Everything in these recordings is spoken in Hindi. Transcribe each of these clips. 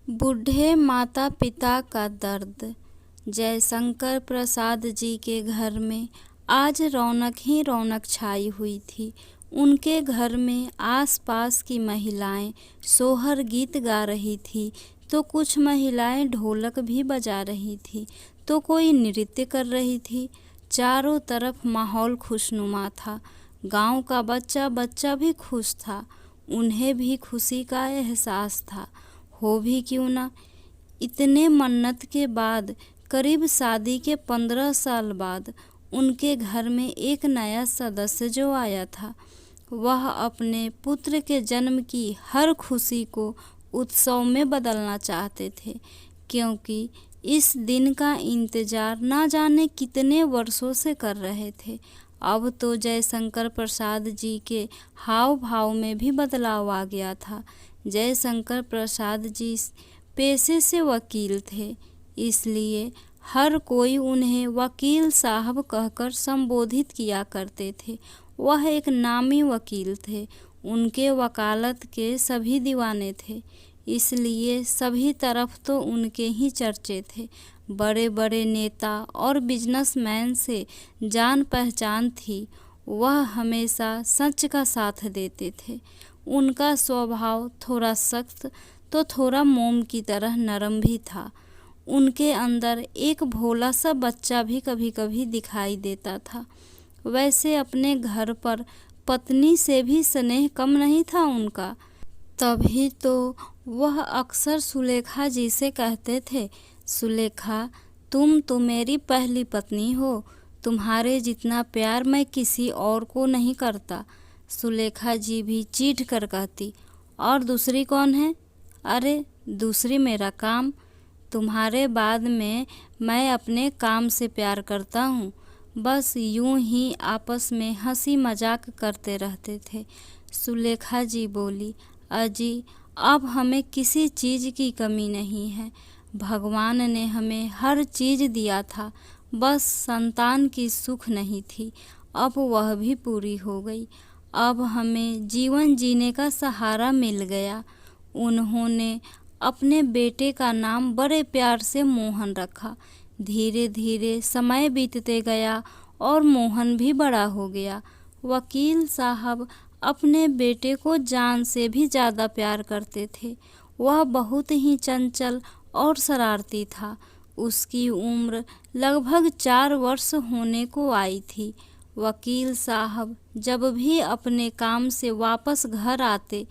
बूढ़े माता पिता का दर्द। जयशंकर प्रसाद जी के घर में आज रौनक ही रौनक छाई हुई थी। उनके घर में आसपास की महिलाएं सोहर गीत गा रही थी, तो कुछ महिलाएं ढोलक भी बजा रही थी, तो कोई नृत्य कर रही थी। चारों तरफ माहौल खुशनुमा था। गांव का बच्चा बच्चा भी खुश था। उन्हें भी खुशी का एहसास था। हो भी क्यों ना। इतने मन्नत के बाद, करीब शादी के 15 साल बाद, उनके घर में एक नया सदस्य जो आया था, वह अपने पुत्र के जन्म की हर खुशी को उत्सव में बदलना चाहते थे, क्योंकि इस दिन का इंतजार ना जाने कितने वर्षों से कर रहे थे। अब तो जयशंकर प्रसाद जी के हाव भाव में भी बदलाव आ गया था। जयशंकर प्रसाद जी पेशे से वकील थे, इसलिए हर कोई उन्हें वकील साहब कहकर संबोधित किया करते थे। वह एक नामी वकील थे। उनके वकालत के सभी दीवाने थे, इसलिए सभी तरफ तो उनके ही चर्चे थे। बड़े बड़े नेता और बिजनेसमैन से जान पहचान थी। वह हमेशा सच का साथ देते थे। उनका स्वभाव थोड़ा सख्त तो थोड़ा मोम की तरह नरम भी था। उनके अंदर एक भोला सा बच्चा भी कभी कभी दिखाई देता था। वैसे अपने घर पर पत्नी से भी स्नेह कम नहीं था उनका। तभी तो वह अक्सर सुलेखा जी से कहते थे, सुलेखा, तुम तो मेरी पहली पत्नी हो। तुम्हारे जितना प्यार मैं किसी और को नहीं करता। सुलेखा जी भी चीढ़ कर कहती, और दूसरी कौन है? अरे दूसरी मेरा काम। तुम्हारे बाद में मैं अपने काम से प्यार करता हूँ। बस यूं ही आपस में हंसी मजाक करते रहते थे। सुलेखा जी बोली, अजी, अब हमें किसी चीज़ की कमी नहीं है। भगवान ने हमें हर चीज़ दिया था, बस संतान की सुख नहीं थी। अब वह भी पूरी हो गई। अब हमें जीवन जीने का सहारा मिल गया। उन्होंने अपने बेटे का नाम बड़े प्यार से मोहन रखा। धीरे धीरे समय बीतते गया और मोहन भी बड़ा हो गया। वकील साहब अपने बेटे को जान से भी ज़्यादा प्यार करते थे। वह बहुत ही चंचल और शरारती था। उसकी उम्र लगभग 4 वर्ष होने को आई थी। वकील साहब जब भी अपने काम से वापस घर आते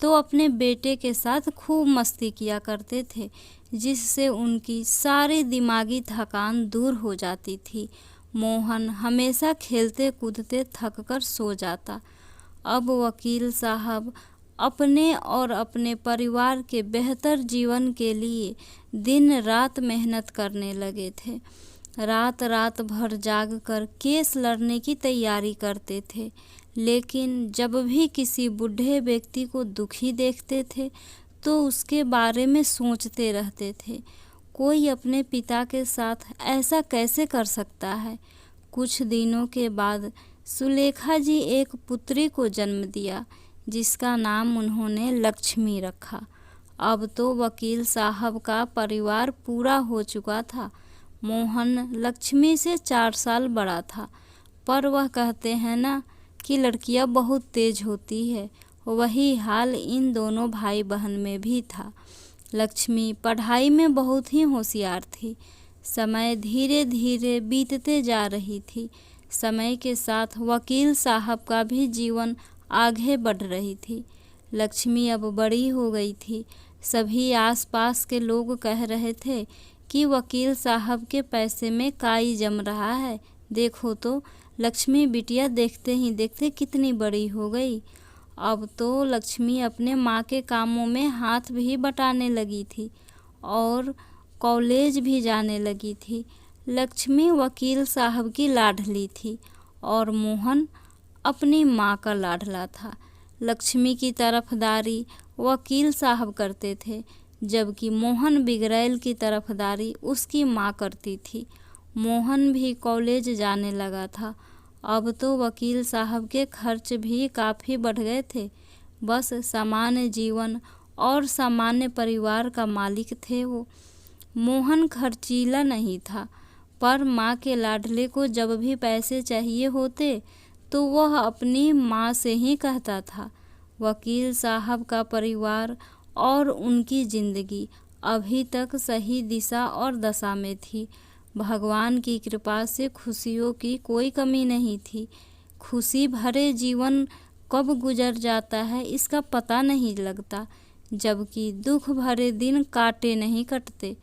तो अपने बेटे के साथ खूब मस्ती किया करते थे, जिससे उनकी सारी दिमागी थकान दूर हो जाती थी। मोहन हमेशा खेलते कूदते थक कर सो जाता। अब वकील साहब अपने और अपने परिवार के बेहतर जीवन के लिए दिन रात मेहनत करने लगे थे। रात रात भर जागकर केस लड़ने की तैयारी करते थे। लेकिन जब भी किसी बूढ़े व्यक्ति को दुखी देखते थे तो उसके बारे में सोचते रहते थे, कोई अपने पिता के साथ ऐसा कैसे कर सकता है। कुछ दिनों के बाद सुलेखा जी एक पुत्री को जन्म दिया, जिसका नाम उन्होंने लक्ष्मी रखा। अब तो वकील साहब का परिवार पूरा हो चुका था। मोहन लक्ष्मी से 4 साल बड़ा था, पर वह कहते हैं ना कि लड़कियां बहुत तेज होती है, वही हाल इन दोनों भाई बहन में भी था। लक्ष्मी पढ़ाई में बहुत ही होशियार थी। समय धीरे धीरे बीतते जा रही थी। समय के साथ वकील साहब का भी जीवन आगे बढ़ रही थी। लक्ष्मी अब बड़ी हो गई थी। सभी आसपास के लोग कह रहे थे कि वकील साहब के पैसे में काई जम रहा है। देखो तो लक्ष्मी बिटिया देखते ही देखते कितनी बड़ी हो गई। अब तो लक्ष्मी अपने माँ के कामों में हाथ भी बटाने लगी थी और कॉलेज भी जाने लगी थी। लक्ष्मी वकील साहब की लाडली थी और मोहन अपनी माँ का लाडला था। लक्ष्मी की तरफदारी वकील साहब करते थे, जबकि मोहन बिगड़ैल की तरफदारी उसकी माँ करती थी। मोहन भी कॉलेज जाने लगा था। अब तो वकील साहब के खर्च भी काफ़ी बढ़ गए थे। बस सामान्य जीवन और सामान्य परिवार का मालिक थे वो। मोहन खर्चीला नहीं था, पर माँ के लाडले को जब भी पैसे चाहिए होते तो वह अपनी माँ से ही कहता था। वकील साहब का परिवार और उनकी जिंदगी अभी तक सही दिशा और दशा में थी। भगवान की कृपा से खुशियों की कोई कमी नहीं थी। खुशी भरे जीवन कब गुजर जाता है इसका पता नहीं लगता, जबकि दुख भरे दिन काटे नहीं कटते।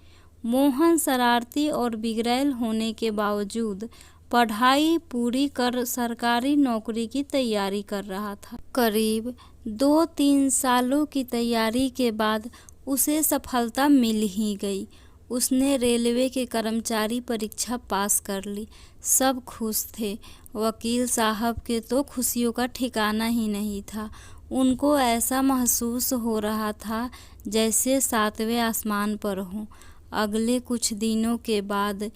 मोहन शरारती और बिगड़ैल होने के बावजूद पढ़ाई पूरी कर सरकारी नौकरी की तैयारी कर रहा था। करीब 2-3 सालों की तैयारी के बाद उसे सफलता मिल ही गई। उसने रेलवे के कर्मचारी परीक्षा पास कर ली। सब खुश थे। वकील साहब के तो खुशियों का ठिकाना ही नहीं था। उनको ऐसा महसूस हो रहा था जैसे 7वें आसमान पर हों। अगले कुछ दिनों के बाद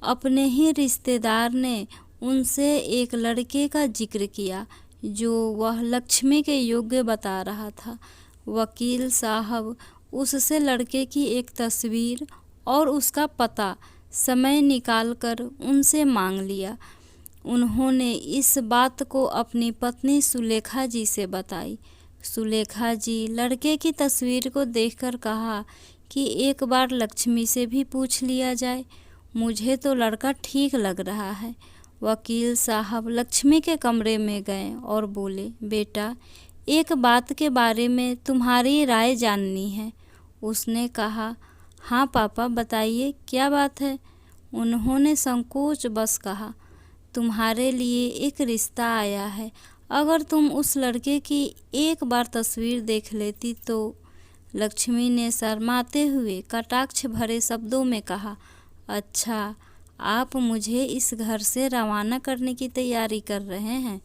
अपने ही रिश्तेदार ने उनसे एक लड़के का जिक्र किया जो वह लक्ष्मी के योग्य बता रहा था। वकील साहब उससे लड़के की एक तस्वीर और उसका पता समय निकालकर उनसे मांग लिया। उन्होंने इस बात को अपनी पत्नी सुलेखा जी से बताई। सुलेखा जी लड़के की तस्वीर को देखकर कहा कि एक बार लक्ष्मी से भी पूछ लिया जाए। मुझे तो लड़का ठीक लग रहा है। वकील साहब लक्ष्मी के कमरे में गए और बोले, बेटा, एक बात के बारे में तुम्हारी राय जाननी है। उसने कहा, हाँ पापा, बताइए क्या बात है। उन्होंने संकोच बस कहा, तुम्हारे लिए एक रिश्ता आया है। अगर तुम उस लड़के की एक बार तस्वीर देख लेती तो। लक्ष्मी ने शर्माते हुए कटाक्ष भरे शब्दों में कहा, अच्छा, आप मुझे इस घर से रवाना करने की तैयारी कर रहे हैं।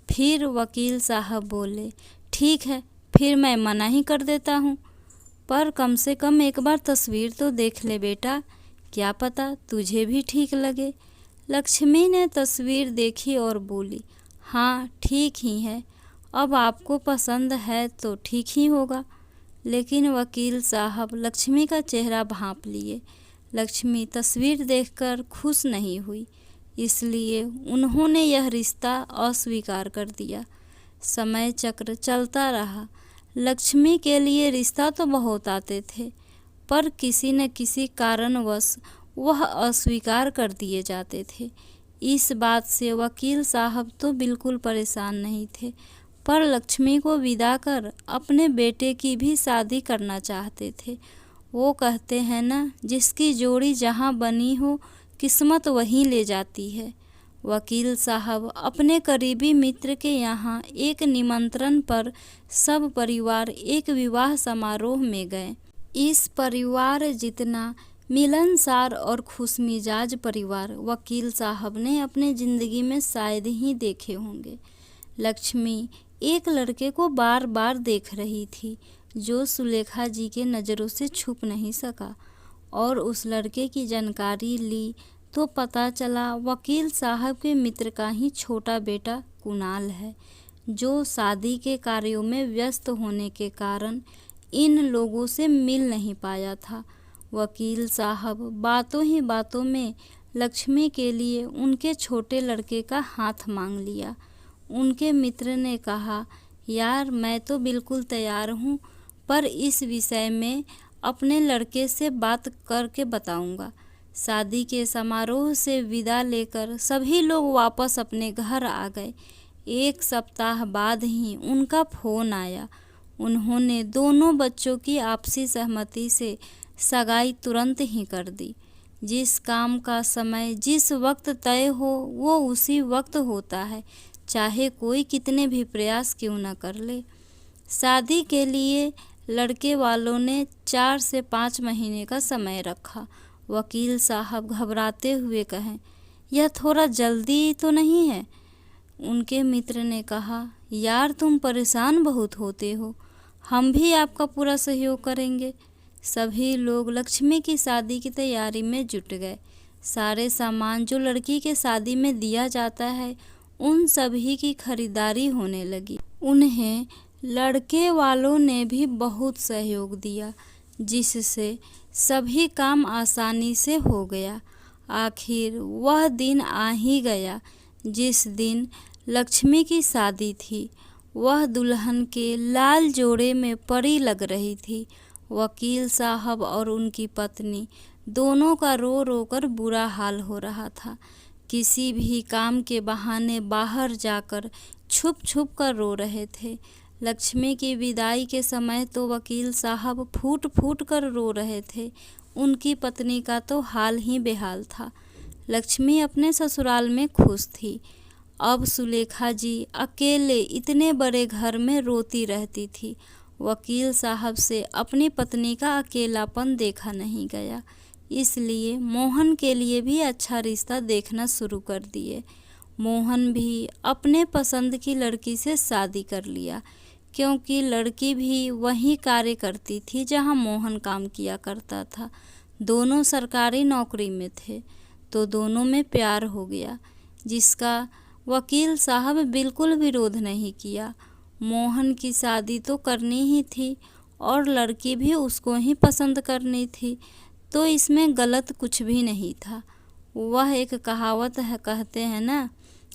फिर वकील साहब बोले, ठीक है, फिर मैं मना ही कर देता हूँ, पर कम से कम एक बार तस्वीर तो देख ले बेटा, क्या पता तुझे भी ठीक लगे। लक्ष्मी ने तस्वीर देखी और बोली, हाँ ठीक ही है, अब आपको पसंद है तो ठीक ही होगा। लेकिन वकील साहब लक्ष्मी का चेहरा भांप लिए। लक्ष्मी तस्वीर देखकर खुश नहीं हुई, इसलिए उन्होंने यह रिश्ता अस्वीकार कर दिया। समय चक्र चलता रहा। लक्ष्मी के लिए रिश्ता तो बहुत आते थे, पर किसी न किसी कारणवश वह अस्वीकार कर दिए जाते थे। इस बात से वकील साहब तो बिल्कुल परेशान नहीं थे, पर लक्ष्मी को विदा कर अपने बेटे की भी शादी करना चाहते थे। वो कहते हैं ना, जिसकी जोड़ी जहाँ बनी हो किस्मत वहीं ले जाती है। वकील साहब अपने करीबी मित्र के यहाँ एक निमंत्रण पर सब परिवार एक विवाह समारोह में गए। इस परिवार जितना मिलनसार और खुशमिजाज परिवार वकील साहब ने अपने ज़िंदगी में शायद ही देखे होंगे। लक्ष्मी एक लड़के को बार बार देख रही थी जो सुलेखा जी के नज़रों से छुप नहीं सका, और उस लड़के की जानकारी ली तो पता चला वकील साहब के मित्र का ही छोटा बेटा कुणाल है, जो शादी के कार्यों में व्यस्त होने के कारण इन लोगों से मिल नहीं पाया था। वकील साहब बातों ही बातों में लक्ष्मी के लिए उनके छोटे लड़के का हाथ मांग लिया। उनके मित्र ने कहा, यार मैं तो बिल्कुल तैयार हूँ, पर इस विषय में अपने लड़के से बात करके बताऊँगा। शादी के समारोह से विदा लेकर सभी लोग वापस अपने घर आ गए। 1 सप्ताह बाद ही उनका फ़ोन आया। उन्होंने दोनों बच्चों की आपसी सहमति से सगाई तुरंत ही कर दी। जिस काम का समय जिस वक्त तय हो वो उसी वक्त होता है, चाहे कोई कितने भी प्रयास क्यों न कर ले। शादी के लिए लड़के वालों ने 4 से 5 महीने का समय रखा। वकील साहब घबराते हुए कहें, यह थोड़ा जल्दी तो नहीं है? उनके मित्र ने कहा, यार तुम परेशान बहुत होते हो, हम भी आपका पूरा सहयोग करेंगे। सभी लोग लक्ष्मी की शादी की तैयारी में जुट गए। सारे सामान जो लड़की के शादी में दिया जाता है उन सभी की खरीदारी होने लगी। उन्हें लड़के वालों ने भी बहुत सहयोग दिया, जिससे सभी काम आसानी से हो गया। आखिर वह दिन आ ही गया जिस दिन लक्ष्मी की शादी थी। वह दुल्हन के लाल जोड़े में परी लग रही थी। वकील साहब और उनकी पत्नी दोनों का रो रो कर बुरा हाल हो रहा था। किसी भी काम के बहाने बाहर जाकर छुप छुप कर रो रहे थे। लक्ष्मी की विदाई के समय तो वकील साहब फूट फूट कर रो रहे थे। उनकी पत्नी का तो हाल ही बेहाल था। लक्ष्मी अपने ससुराल में खुश थी। अब सुलेखा जी अकेले इतने बड़े घर में रोती रहती थी। वकील साहब से अपनी पत्नी का अकेलापन देखा नहीं गया, इसलिए मोहन के लिए भी अच्छा रिश्ता देखना शुरू कर दिए। मोहन भी अपने पसंद की लड़की से शादी कर लिया, क्योंकि लड़की भी वही कार्य करती थी जहां मोहन काम किया करता था। दोनों सरकारी नौकरी में थे, तो दोनों में प्यार हो गया, जिसका वकील साहब बिल्कुल विरोध नहीं किया। मोहन की शादी तो करनी ही थी और लड़की भी उसको ही पसंद करनी थी, तो इसमें गलत कुछ भी नहीं था। वह एक कहावत है, कहते हैं ना,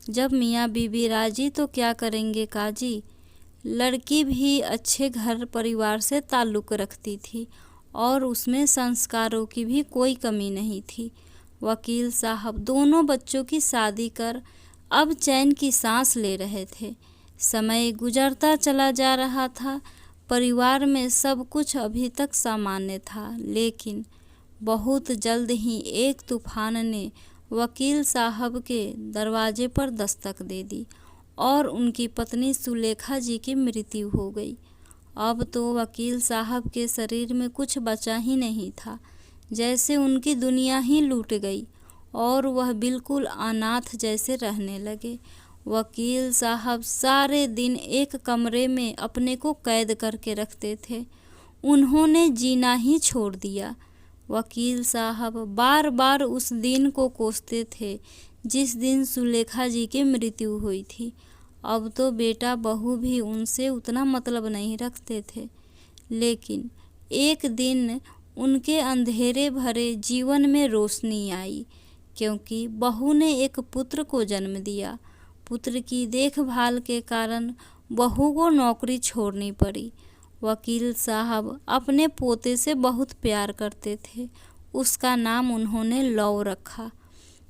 जब मियाँ बीबी राजी तो क्या करेंगे काजी। लड़की भी अच्छे घर परिवार से ताल्लुक़ रखती थी और उसमें संस्कारों की भी कोई कमी नहीं थी। वकील साहब दोनों बच्चों की शादी कर अब चैन की सांस ले रहे थे। समय गुजरता चला जा रहा था। परिवार में सब कुछ अभी तक सामान्य था, लेकिन बहुत जल्द ही एक तूफान ने वकील साहब के दरवाजे पर दस्तक दे दी और उनकी पत्नी सुलेखा जी की मृत्यु हो गई। अब तो वकील साहब के शरीर में कुछ बचा ही नहीं था, जैसे उनकी दुनिया ही लूट गई और वह बिल्कुल अनाथ जैसे रहने लगे। वकील साहब सारे दिन एक कमरे में अपने को कैद करके रखते थे। उन्होंने जीना ही छोड़ दिया। वकील साहब बार बार उस दिन को कोसते थे जिस दिन सुलेखा जी की मृत्यु हुई थी। अब तो बेटा बहू भी उनसे उतना मतलब नहीं रखते थे, लेकिन एक दिन उनके अंधेरे भरे जीवन में रोशनी आई, क्योंकि बहू ने एक पुत्र को जन्म दिया। पुत्र की देखभाल के कारण बहू को नौकरी छोड़नी पड़ी। वकील साहब अपने पोते से बहुत प्यार करते थे। उसका नाम उन्होंने लव रखा।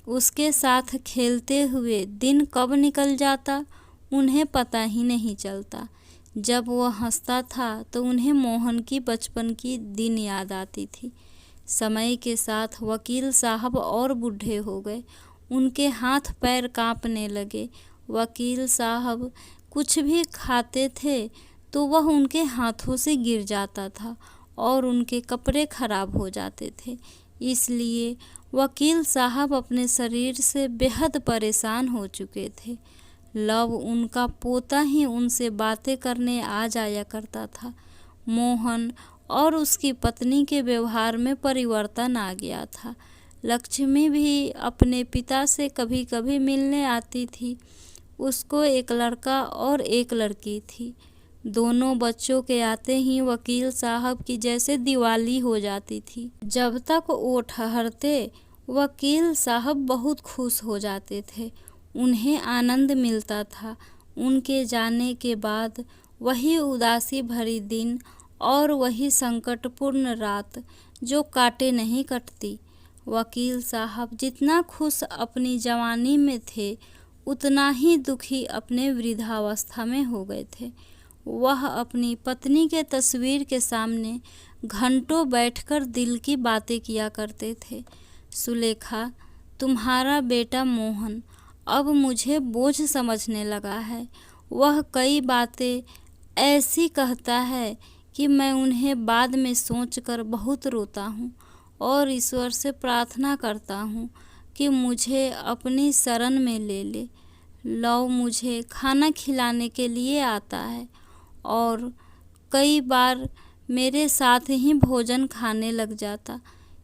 उसके साथ खेलते हुए दिन कब निकल जाता उन्हें पता ही नहीं चलता। जब वह हंसता था तो उन्हें मोहन की बचपन की दिन याद आती थी। समय के साथ वकील साहब और बूढ़े हो गए। उनके हाथ पैर कांपने लगे। वकील साहब कुछ भी खाते थे तो वह उनके हाथों से गिर जाता था और उनके कपड़े खराब हो जाते थे। इसलिए वकील साहब अपने शरीर से बेहद परेशान हो चुके थे। लव उनका पोता ही उनसे बातें करने आ जाया करता था। मोहन और उसकी पत्नी के व्यवहार में परिवर्तन आ गया था। लक्ष्मी भी अपने पिता से कभी कभी मिलने आती थी। उसको एक लड़का और एक लड़की थी। दोनों बच्चों के आते ही वकील साहब की जैसे दिवाली हो जाती थी। जब तक वो ठहरते वकील साहब बहुत खुश हो जाते थे। उन्हें आनंद मिलता था। उनके जाने के बाद वही उदासी भरी दिन और वही संकटपूर्ण रात जो काटे नहीं कटती। वकील साहब जितना खुश अपनी जवानी में थे, उतना ही दुखी अपने वृद्धावस्था में हो गए थे। वह अपनी पत्नी के तस्वीर के सामने घंटों बैठकर दिल की बातें किया करते थे। सुलेखा, तुम्हारा बेटा मोहन अब मुझे बोझ समझने लगा है। वह कई बातें ऐसी कहता है कि मैं उन्हें बाद में सोचकर बहुत रोता हूँ और ईश्वर से प्रार्थना करता हूँ कि मुझे अपनी शरण में ले ले। लव मुझे खाना खिलाने के लिए आता है और कई बार मेरे साथ ही भोजन खाने लग जाता।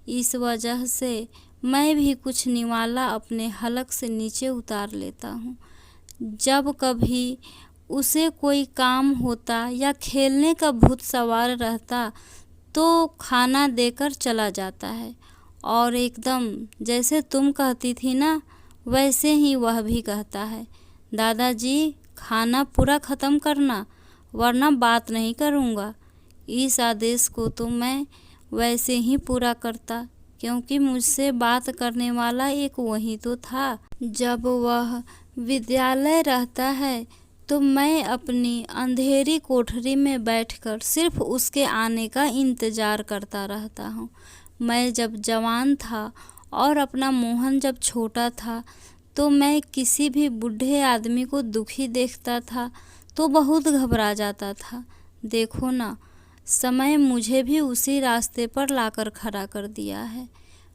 इस वजह से मैं भी कुछ निवाला अपने हलक से नीचे उतार लेता हूँ। जब कभी उसे कोई काम होता या खेलने का भूत सवार रहता तो खाना देकर चला जाता है, और एकदम जैसे तुम कहती थी ना वैसे ही वह भी कहता है, दादाजी खाना पूरा ख़त्म करना वरना बात नहीं करूँगा। इस आदेश को तो मैं वैसे ही पूरा करता, क्योंकि मुझसे बात करने वाला एक वही तो था। जब वह विद्यालय रहता है तो मैं अपनी अंधेरी कोठरी में बैठकर सिर्फ उसके आने का इंतज़ार करता रहता हूँ। मैं जब जवान था और अपना मोहन जब छोटा था तो मैं किसी भी बूढ़े आदमी को दुखी देखता था तो बहुत घबरा जाता था। देखो ना, समय मुझे भी उसी रास्ते पर लाकर खड़ा कर दिया है।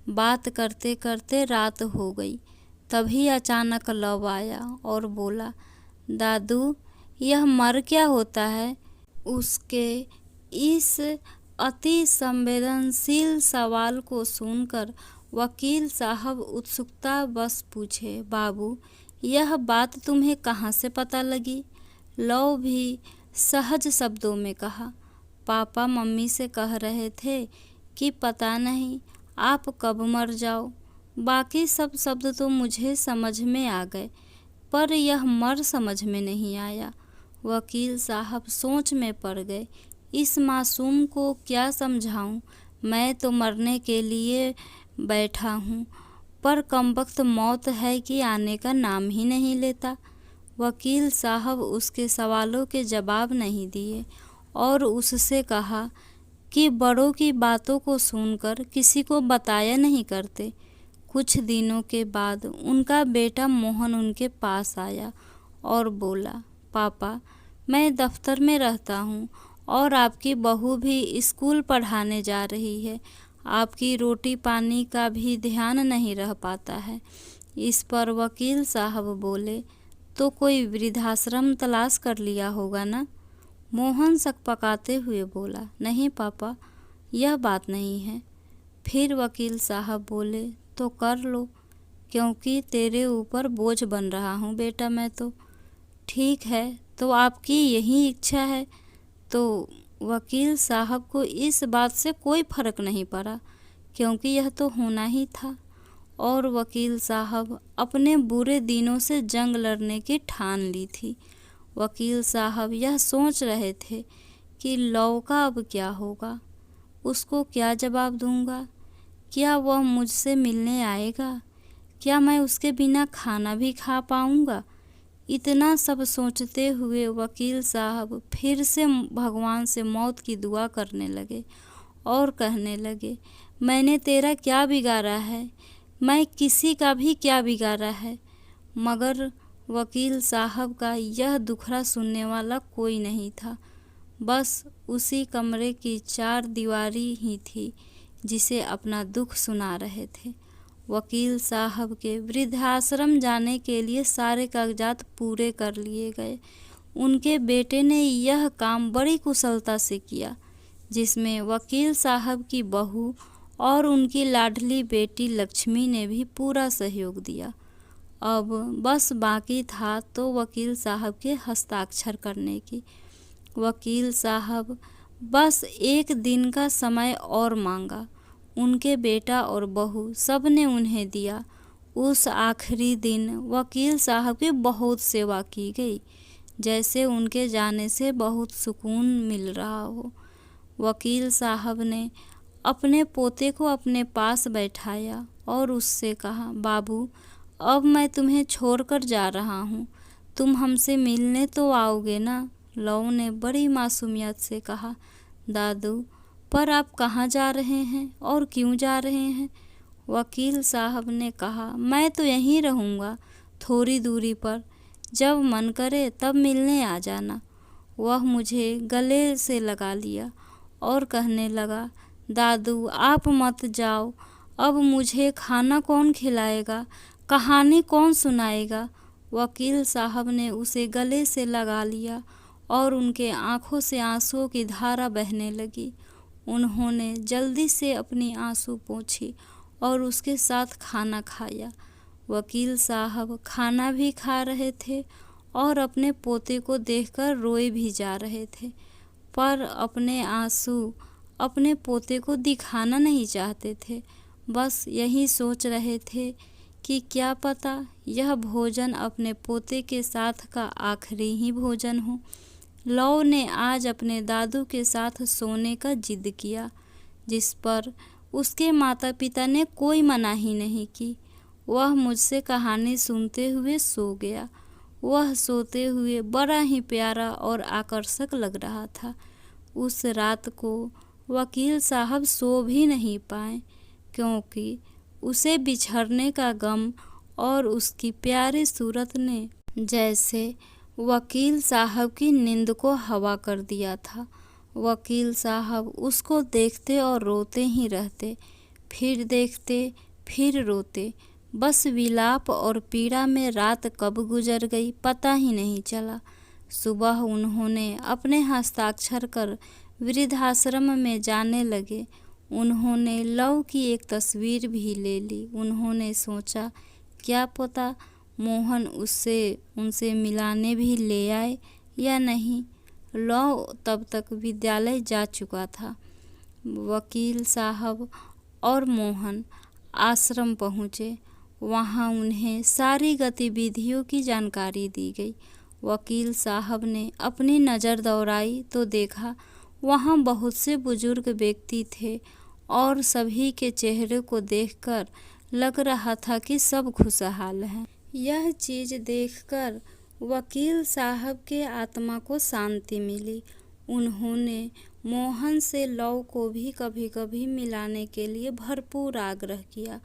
बात करते करते रात हो गई, तभी अचानक लव आया और बोला, दादू यह मर क्या होता है? उसके इस अति संवेदनशील सवाल को सुनकर वकील साहब उत्सुकता बस पूछे, बाबू यह बात तुम्हें कहाँ से पता लगी? लव भी सहज शब्दों में कहा, पापा मम्मी से कह रहे थे कि पता नहीं आप कब मर जाओ। बाकी सब शब्द तो मुझे समझ में आ गए, पर यह मर समझ में नहीं आया। वकील साहब सोच में पड़ गए। इस मासूम को क्या समझाऊं? मैं तो मरने के लिए बैठा हूँ, पर कमबख्त मौत है कि आने का नाम ही नहीं लेता। वकील साहब उसके सवालों के जवाब नहीं दिए और उससे कहा कि बड़ों की बातों को सुनकर किसी को बताया नहीं करते। कुछ दिनों के बाद उनका बेटा मोहन उनके पास आया और बोला, पापा मैं दफ्तर में रहता हूँ और आपकी बहू भी स्कूल पढ़ाने जा रही है। आपकी रोटी पानी का भी ध्यान नहीं रह पाता है। इस पर वकील साहब बोले, तो कोई वृद्धाश्रम तलाश कर लिया होगा ना? मोहन सकपकाते हुए बोला, नहीं पापा यह बात नहीं है। फिर वकील साहब बोले, तो कर लो, क्योंकि तेरे ऊपर बोझ बन रहा हूँ बेटा मैं तो। ठीक है, तो आपकी यही इच्छा है। तो वकील साहब को इस बात से कोई फर्क नहीं पड़ा, क्योंकि यह तो होना ही था। और वकील साहब अपने बुरे दिनों से जंग लड़ने की ठान ली थी। वकील साहब यह सोच रहे थे कि लव का अब क्या होगा, उसको क्या जवाब दूंगा? क्या वह मुझसे मिलने आएगा? क्या मैं उसके बिना खाना भी खा पाऊंगा? इतना सब सोचते हुए वकील साहब फिर से भगवान से मौत की दुआ करने लगे और कहने लगे, मैंने तेरा क्या बिगाड़ा है? मैं किसी का भी क्या बिगाड़ा है? मगर वकील साहब का यह दुखड़ा सुनने वाला कोई नहीं था। बस उसी कमरे की चार दीवारी ही थी जिसे अपना दुख सुना रहे थे। वकील साहब के वृद्धाश्रम जाने के लिए सारे कागजात पूरे कर लिए गए। उनके बेटे ने यह काम बड़ी कुशलता से किया, जिसमें वकील साहब की बहू और उनकी लाडली बेटी लक्ष्मी ने भी पूरा सहयोग दिया। अब बस बाकी था तो वकील साहब के हस्ताक्षर करने की। वकील साहब बस एक दिन का समय और मांगा। उनके बेटा और बहू सब ने उन्हें दिया। उस आखिरी दिन वकील साहब की बहुत सेवा की गई, जैसे उनके जाने से बहुत सुकून मिल रहा हो। वकील साहब ने अपने पोते को अपने पास बैठाया और उससे कहा, बाबू अब मैं तुम्हें छोड़कर जा रहा हूँ, तुम हमसे मिलने तो आओगे ना? लव ने बड़ी मासूमियत से कहा, दादू पर आप कहाँ जा रहे हैं और क्यों जा रहे हैं? वकील साहब ने कहा, मैं तो यहीं रहूँगा थोड़ी दूरी पर, जब मन करे तब मिलने आ जाना। वह मुझे गले से लगा लिया और कहने लगा, दादू आप मत जाओ, अब मुझे खाना कौन खिलाएगा, कहानी कौन सुनाएगा? वकील साहब ने उसे गले से लगा लिया और उनके आंखों से आंसुओं की धारा बहने लगी। उन्होंने जल्दी से अपनी आंसू पोंछी और उसके साथ खाना खाया। वकील साहब खाना भी खा रहे थे और अपने पोते को देखकर रोए भी जा रहे थे, पर अपने आंसू अपने पोते को दिखाना नहीं चाहते थे। बस यही सोच रहे थे कि क्या पता यह भोजन अपने पोते के साथ का आखिरी ही भोजन हो। लव ने आज अपने दादू के साथ सोने का जिद किया, जिस पर उसके माता पिता ने कोई मनाही नहीं की। वह मुझसे कहानी सुनते हुए सो गया। वह सोते हुए बड़ा ही प्यारा और आकर्षक लग रहा था। उस रात को वकील साहब सो भी नहीं पाए, क्योंकि उसे बिछड़ने का गम और उसकी प्यारी सूरत ने जैसे वकील साहब की नींद को हवा कर दिया था। वकील साहब उसको देखते और रोते ही रहते, फिर देखते फिर रोते। बस विलाप और पीड़ा में रात कब गुजर गई पता ही नहीं चला। सुबह उन्होंने अपने हस्ताक्षर कर वृद्धाश्रम में जाने लगे। उन्होंने लव की एक तस्वीर भी ले ली। उन्होंने सोचा क्या पता मोहन उनसे मिलाने भी ले आए या नहीं। लव तब तक विद्यालय जा चुका था। वकील साहब और मोहन आश्रम पहुँचे। वहाँ उन्हें सारी गतिविधियों की जानकारी दी गई। वकील साहब ने अपनी नज़र दौड़ाई तो देखा वहाँ बहुत से बुजुर्ग व्यक्ति थे और सभी के चेहरे को देखकर लग रहा था कि सब खुशहाल हैं। यह चीज़ देखकर वकील साहब के आत्मा को शांति मिली। उन्होंने मोहन से लव को भी कभी कभी मिलाने के लिए भरपूर आग्रह किया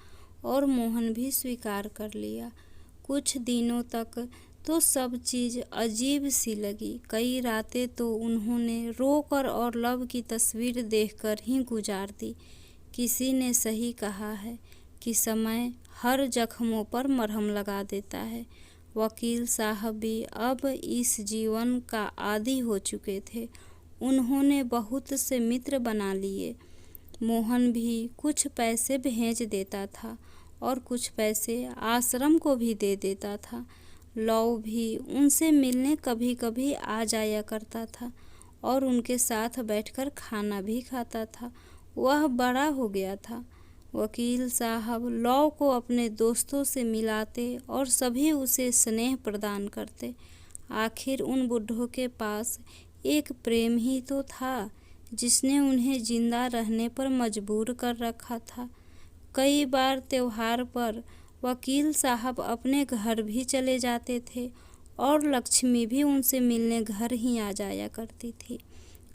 और मोहन भी स्वीकार कर लिया। कुछ दिनों तक तो सब चीज़ अजीब सी लगी। कई रातें तो उन्होंने रोकर और लव की तस्वीर देखकर ही गुजार दी। किसी ने सही कहा है कि समय हर जख्मों पर मरहम लगा देता है। वकील साहब भी अब इस जीवन का आदी हो चुके थे। उन्होंने बहुत से मित्र बना लिए। मोहन भी कुछ पैसे भेज देता था और कुछ पैसे आश्रम को भी दे देता था। लव भी उनसे मिलने कभी कभी आ जाया करता था और उनके साथ बैठकर खाना भी खाता था। वह बड़ा हो गया था। वकील साहब लव को अपने दोस्तों से मिलाते और सभी उसे स्नेह प्रदान करते। आखिर उन बुढ़ों के पास एक प्रेम ही तो था जिसने उन्हें जिंदा रहने पर मजबूर कर रखा था। कई बार त्योहार पर वकील साहब अपने घर भी चले जाते थे और लक्ष्मी भी उनसे मिलने घर ही आ जाया करती थी।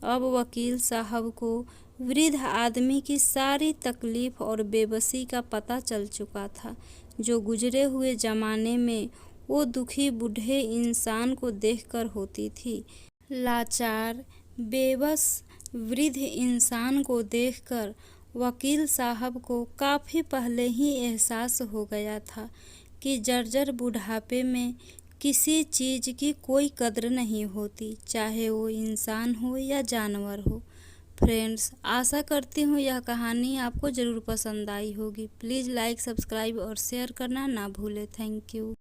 अब वकील साहब को वृद्ध आदमी की सारी तकलीफ और बेबसी का पता चल चुका था, जो गुजरे हुए ज़माने में वो दुखी बूढ़े इंसान को देखकर होती थी। लाचार बेबस वृद्ध इंसान को देखकर वकील साहब को काफ़ी पहले ही एहसास हो गया था कि जर्जर बुढ़ापे में किसी चीज़ की कोई कद्र नहीं होती, चाहे वो इंसान हो या जानवर हो। फ्रेंड्स, आशा करती हूँ यह कहानी आपको ज़रूर पसंद आई होगी। प्लीज़ लाइक, सब्सक्राइब और शेयर करना ना भूलें। Thank you.